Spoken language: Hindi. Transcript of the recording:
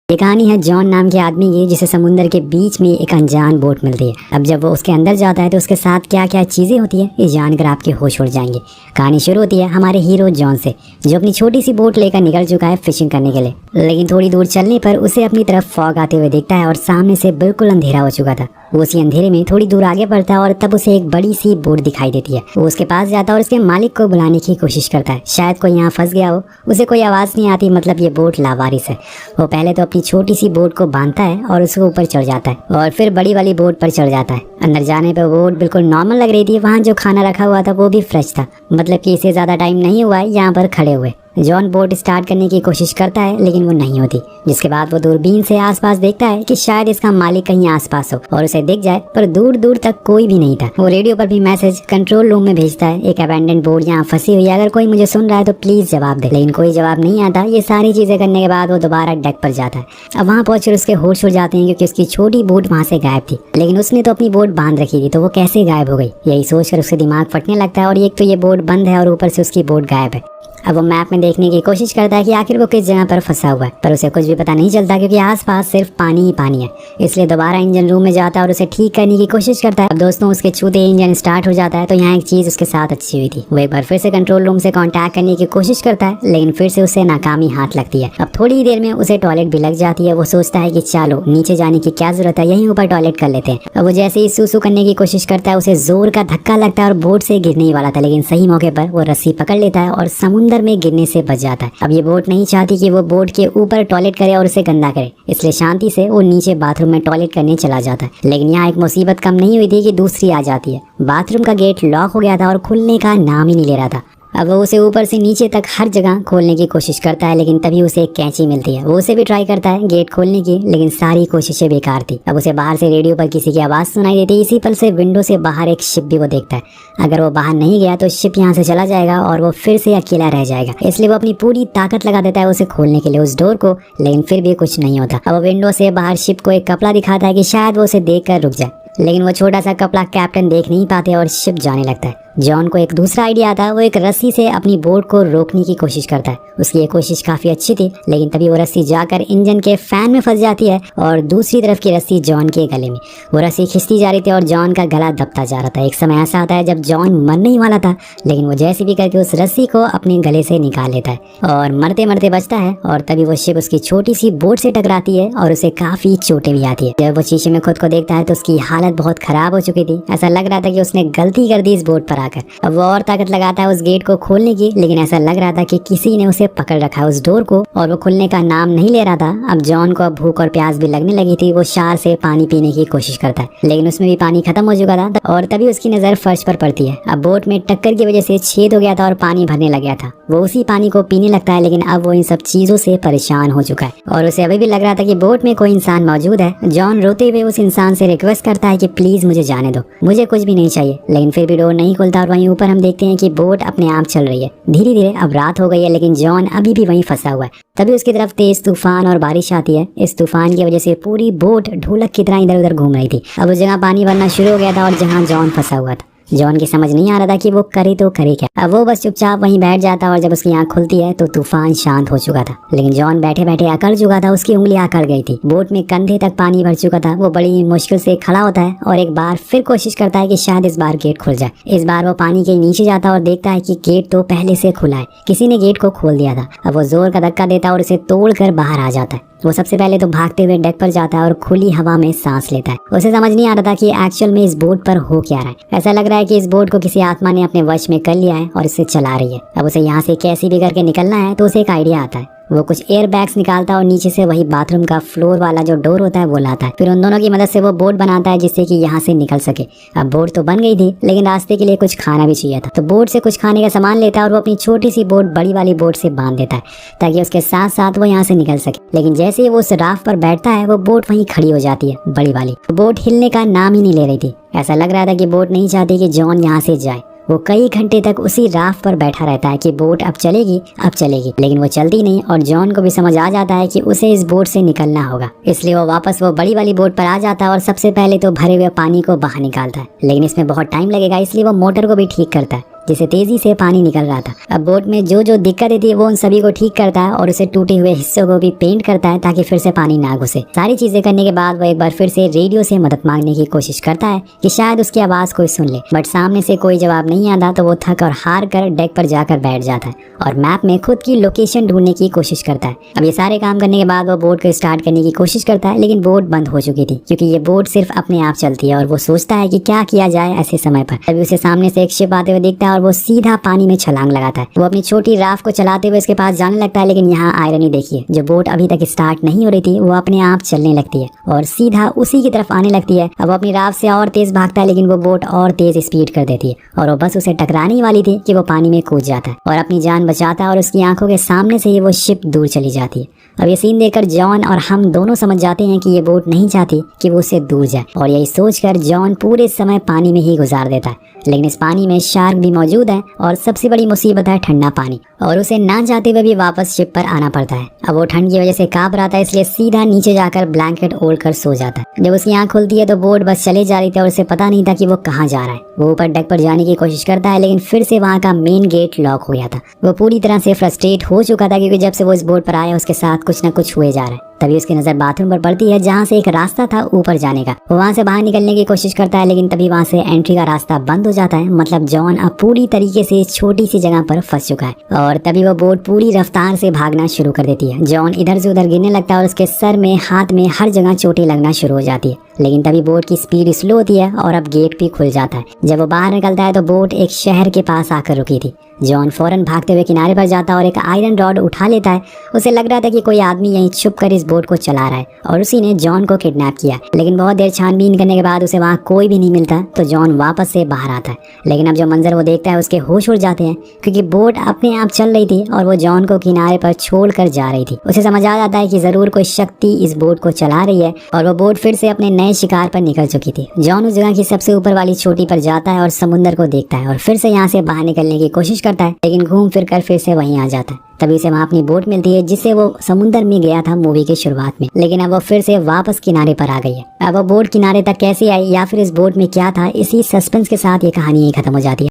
ये कहानी है जॉन नाम के आदमी की, जिसे समुंदर के बीच में एक अनजान बोट मिलती है। अब जब वो उसके अंदर जाता है तो उसके साथ क्या क्या चीजें होती है ये जानकर आपके होश उड़ जाएंगे। कहानी शुरू होती है हमारे हीरो जॉन से, जो अपनी छोटी सी बोट लेकर निकल चुका है फिशिंग करने के लिए। लेकिन थोड़ी दूर चलने पर उसे अपनी तरफ फॉग आते हुए दिखता है और सामने से बिल्कुल अंधेरा हो चुका था। वो उसी अंधेरे में थोड़ी दूर आगे बढ़ता है और तब उसे एक बड़ी सी बोट दिखाई देती है। वो उसके पास जाता है और उसके मालिक को बुलाने की कोशिश करता है। शायद कोई यहाँ फंस गया हो, उसे कोई आवाज नहीं आती, मतलब ये बोट लावारिस है। वो पहले तो अपनी छोटी सी बोट को बांधता है और उसके ऊपर चढ़ जाता है और फिर बड़ी वाली बोट पर चढ़ जाता है। अंदर जाने पर बोट बिल्कुल नॉर्मल लग रही थी। वहाँ जो खाना रखा हुआ था वो भी फ्रेश था, मतलब कि इसे ज्यादा टाइम नहीं हुआ है यहाँ पर खड़े हुए। जॉन बोट स्टार्ट करने की कोशिश करता है लेकिन वो नहीं होती, जिसके बाद वो दूरबीन से आसपास देखता है कि शायद इसका मालिक कहीं आसपास हो और उसे दिख जाए, पर दूर दूर तक कोई भी नहीं था। वो रेडियो पर भी मैसेज कंट्रोल रूम में भेजता है, एक अबैंडन बोट यहाँ फंसी हुई है, अगर कोई मुझे सुन रहा है तो प्लीज जवाब दे। लेकिन कोई जवाब नहीं आता। ये सारी चीजें करने के बाद वो दोबारा डेक पर जाता है। अब वहाँ पहुंचकर उसके होश उड़ जाते हैं क्योंकि उसकी छोटी बोट वहाँ से गायब थी। लेकिन उसने तो अपनी बोट बांध रखी थी, तो वो कैसे गायब हो गई, यही सोचकर उसके दिमाग फटने लगता है। और एक तो ये बोट बंद है और ऊपर से उसकी बोट गायब है। अब वो मैप में देखने की कोशिश करता है कि आखिर वो किस जगह पर फंसा हुआ है, पर उसे कुछ भी पता नहीं चलता क्योंकि आसपास सिर्फ पानी ही पानी है। इसलिए दोबारा इंजन रूम में जाता है और उसे ठीक करने की कोशिश करता है। अब दोस्तों उसके छूते इंजन स्टार्ट हो जाता है। तो यहाँ एक चीज उसके साथ अच्छी हुई थी, वो एक बार फिर से कंट्रोल रूम से कांटेक्ट करने की कोशिश करता है, लेकिन फिर से उसे नाकामी हाथ लगती है। अब थोड़ी ही देर में उसे टॉयलेट भी लग जाती है। वो सोचता है कि चलो नीचे जाने की क्या जरूरत है, यहीं ऊपर टॉयलेट कर लेते हैं। अब वो जैसे ही सूसू करने की कोशिश करता है उसे जोर का धक्का लगता है और बोट से गिरने ही वाला था, लेकिन सही मौके पर वो रस्सी पकड़ लेता है और समुंदर में गिरने से बच जाता है। अब ये बोट नहीं चाहती कि वो बोट के ऊपर टॉयलेट करे और उसे गंदा करे, इसलिए शांति से वो नीचे बाथरूम में टॉयलेट करने चला जाता है। लेकिन यहाँ एक मुसीबत कम नहीं हुई थी कि दूसरी आ जाती है। बाथरूम का गेट लॉक हो गया था और खुलने का नाम ही नहीं ले रहा था। अब वो उसे ऊपर से नीचे तक हर जगह खोलने की कोशिश करता है, लेकिन तभी उसे एक कैंची मिलती है। वो उसे भी ट्राई करता है गेट खोलने की, लेकिन सारी कोशिशें बेकार थी। अब उसे बाहर से रेडियो पर किसी की आवाज सुनाई देती। इसी पल से विंडो से बाहर एक शिप भी वो देखता है। अगर वो बाहर नहीं गया तो शिप यहाँ से चला जाएगा और वो फिर से अकेला रह जाएगा। इसलिए वो अपनी पूरी ताकत लगा देता है उसे खोलने के लिए उस डोर को, लेकिन फिर भी कुछ नहीं होता। अब वो विंडो से बाहर शिप को एक कपड़ा दिखाता है कि शायद वो उसे देख कर रुक जाए, लेकिन वो छोटा सा कपड़ा कैप्टन देख नहीं पाते और शिप जाने लगता है। जॉन को एक दूसरा आइडिया आता है। वो एक रस्सी से अपनी बोट को रोकने की कोशिश करता है। उसकी ये कोशिश काफी अच्छी थी, लेकिन तभी वो रस्सी जाकर इंजन के फैन में फंस जाती है और दूसरी तरफ की रस्सी जॉन के गले में। वो रस्सी खिंचती जा रही थी और जॉन का गला दबता जा रहा था। एक समय ऐसा आता है जब जॉन मरने ही वाला था, लेकिन वो जैसे भी करके उस रस्सी को अपने गले से निकाल लेता है और मरते मरते बचता है। और तभी वो शिप उसकी छोटी सी बोट से टकराती है और उसे काफी चोटें भी आती है। जब वो शीशे में खुद को देखता है तो उसकी हालत बहुत खराब हो चुकी थी। ऐसा लग रहा था कि उसने गलती कर दी इस बोट पर आकर। अब वो और ताकत लगाता है उस गेट को खोलने की, लेकिन ऐसा लग रहा था कि किसी ने उसे पकड़ रखा है उस डोर को और वो खुलने का नाम नहीं ले रहा था। अब जॉन को भूख और प्यास भी लगने लगी थी। वो शार से पानी पीने की कोशिश करता है, लेकिन उसमें भी पानी खत्म हो चुका था। और तभी उसकी नजर फर्श पर पड़ती है। अब बोट में टक्कर की वजह से छेद हो गया था और पानी भरने लग गया था। वो उसी पानी को पीने लगता है, लेकिन अब वो इन सब चीजों से परेशान हो चुका है और उसे अभी भी लग रहा था कि बोट में कोई इंसान मौजूद है। जॉन रोते हुए उस इंसान से रिक्वेस्ट करता है कि प्लीज मुझे जाने दो, मुझे कुछ भी नहीं चाहिए। लेकिन फिर भी डोर नहीं खुलता और वहीं ऊपर हम देखते हैं कि बोट अपने आप चल रही है। धीरे धीरे अब रात हो गई है, लेकिन जॉन अभी भी वहीं फंसा हुआ है। तभी उसकी तरफ तेज तूफान और बारिश आती है। इस तूफान की वजह से पूरी बोट ढोलक की तरह इधर उधर घूम रही थी। अब उस जगह पानी भरना शुरू हो गया था और जहाँ जॉन फंसा हुआ था। जॉन की समझ नहीं आ रहा था कि वो करे तो करे क्या। अब वो बस चुपचाप वहीं बैठ जाता और जब उसकी आंख खुलती है तो तूफान शांत हो चुका था, लेकिन जॉन बैठे बैठे अकड़ चुका था। उसकी उंगलियां अकड़ गई थी। बोट में कंधे तक पानी भर चुका था। वो बड़ी मुश्किल से खड़ा होता है और एक बार फिर कोशिश करता है कि शायद इस बार गेट खुल जाए। इस बार वो पानी के नीचे जाता और देखता है कि गेट तो पहले से खुला है, किसी ने गेट को खोल दिया था। अब वो जोर का धक्का देता और उसे तोड़ कर बाहर आ जाता है। वो सबसे पहले तो भागते हुए डेक पर जाता है और खुली हवा में सांस लेता है। उसे समझ नहीं आ रहा था कि एक्चुअल में इस बोट पर हो क्या रहा है। ऐसा लग रहा है कि इस बोट को किसी आत्मा ने अपने वश में कर लिया है और इसे चला रही है। अब उसे यहाँ से कैसे भी करके निकलना है तो उसे एक आइडिया आता है। वो कुछ एयर बैग्स निकालता है और नीचे से वही बाथरूम का फ्लोर वाला जो डोर होता है वो लाता है। फिर उन दोनों की मदद से वो बोट बनाता है जिससे कि यहाँ से निकल सके। अब बोट तो बन गई थी, लेकिन रास्ते के लिए कुछ खाना भी चाहिए था। तो बोट से कुछ खाने का सामान लेता है और वो अपनी छोटी सी बोट बड़ी वाली बोट से बांध देता है ताकि उसके साथ साथ वो यहाँ से निकल सके। लेकिन जैसे ही वो उस राफ्ट पर बैठता है वो बोट वहीं खड़ी हो जाती है, बड़ी वाली। बोट हिलने का नाम ही नहीं ले रही थी। ऐसा लग रहा था कि बोट नहीं चाहती कि जॉन यहाँ से जाए। वो कई घंटे तक उसी राफ्ट पर बैठा रहता है कि बोट अब चलेगी, लेकिन वो चलती नहीं। और जॉन को भी समझ आ जाता है कि उसे इस बोट से निकलना होगा, इसलिए वो वापस वो बड़ी वाली बोट पर आ जाता है और सबसे पहले तो भरे हुए पानी को बाहर निकालता है। लेकिन इसमें बहुत टाइम लगेगा, इसलिए वो मोटर को भी ठीक करता है। जिससे तेजी से पानी निकल रहा था। अब बोट में जो जो दिक्कतें थी वो उन सभी को ठीक करता है और उसे टूटे हुए हिस्सों को भी पेंट करता है ताकि फिर से पानी ना घुसे। सारी चीजें करने के बाद वो एक बार फिर से रेडियो से मदद मांगने की कोशिश करता है कि शायद उसकी आवाज कोई सुन ले, बट सामने से कोई जवाब नहीं आता। तो वो थक और हार कर डेक पर जाकर बैठ जाता है और मैप में खुद की लोकेशन ढूंढने की कोशिश करता है। अब ये सारे काम करने के बाद वो बोट को स्टार्ट करने की कोशिश करता है, लेकिन बोट बंद हो चुकी थी क्योंकि ये बोट सिर्फ अपने आप चलती है और वो सोचता है कि क्या किया जाए ऐसे समय पर। तभी उसे सामने से एक शिप आते हुए दिखता है और वो सीधा पानी में छलांग लगाता है। वो अपनी छोटी राफ्ट को चलाते हुए इसके पास जाने लगता है, लेकिन यहाँ आयरनी देखिए, जो बोट अभी तक स्टार्ट नहीं हो रही थी वो अपने आप चलने लगती है और सीधा उसी की तरफ आने लगती है। अब वो अपनी राफ्ट से और तेज भागता है, लेकिन वो बोट और तेज स्पीड कर देती है और वो बस उसे टकराने ही वाली थी कि वो पानी में कूद जाता है और अपनी जान बचाता है और उसकी आंखों के सामने से ही वो शिप दूर चली जाती है। अब ये सीन देखकर जॉन और हम दोनों समझ जाते हैं कि ये बोट नहीं चाहती कि वो उससे दूर जाए और यही सोचकर जॉन पूरे समय पानी में ही गुजार देता है। लेकिन इस पानी में शार्क भी मौजूद है और सबसे बड़ी मुसीबत है ठंडा पानी, और उसे ना चाहते हुए भी वापस शिप पर आना पड़ता है। अब वो ठंड की वजह से कांप रहा था, इसलिए सीधा नीचे जाकर ब्लैंकेट ओढ़कर सो जाता है। जब उसकी आंख खुलती है तो बोट बस चले जा रही थी और उसे पता नहीं था कि वो कहाँ जा रहा है। वो ऊपर डेक पर जाने की कोशिश करता है, लेकिन फिर से वहाँ का मेन गेट लॉक हो गया था। वो पूरी तरह से फ्रस्ट्रेट हो चुका था क्योंकि जब से वो इस बोट पर आया उसके साथ कुछ न कुछ हुए जा रहा है। तभी उसकी नजर बाथरूम पर पड़ती है जहाँ से एक रास्ता था ऊपर जाने का। वो वहाँ से बाहर निकलने की कोशिश करता है, लेकिन तभी वहाँ से एंट्री का रास्ता बंद हो जाता है। मतलब जॉन अब पूरी तरीके से इस छोटी सी जगह पर फंस चुका है और तभी वो बोट पूरी रफ्तार से भागना शुरू कर देती है। जॉन इधर से उधर गिरने लगता है और उसके सर में, हाथ में, हर जगह चोटें लगना शुरू हो जाती है। लेकिन तभी बोट की स्पीड स्लो होती है और अब गेट भी खुल जाता है। जब वो बाहर निकलता है तो बोट एक शहर के पास आकर रुकी थी। जॉन फौरन भागते हुए किनारे पर जाता है और एक आयरन रॉड उठा लेता है। उसे लग रहा था कि कोई आदमी यहीं छुप कर इस बोट को चला रहा है और उसी ने जॉन को किडनैप किया। लेकिन बहुत देर छानबीन करने के बाद उसे वहाँ कोई भी नहीं मिलता, तो जॉन वापस से बाहर आता है। लेकिन अब जो मंजर वो देखता है उसके होश उड़ जाते हैं क्योंकि बोट अपने आप चल रही थी और वो जॉन को किनारे पर छोड़ कर जा रही थी। उसे समझ आ जाता है कि जरूर कोई शक्ति इस बोट को चला रही है और वो बोट फिर से अपने नए शिकार पर निकल चुकी थी। जॉन उस जगह की सबसे ऊपर वाली चोटी पर जाता है और समुद्र को देखता है और फिर से यहाँ से बाहर निकलने की कोशिश करता है, लेकिन घूम फिर कर फिर से वहीं आ जाता है। तभी उसे वहाँ अपनी बोट मिलती है जिससे वो समुद्र में गया था मूवी की शुरुआत में, लेकिन अब वो फिर से वापस किनारे पर आ गई है। अब वो बोट किनारे तक कैसे आई या फिर इस बोट में क्या था, इसी सस्पेंस के साथ ये कहानी खत्म हो जाती है।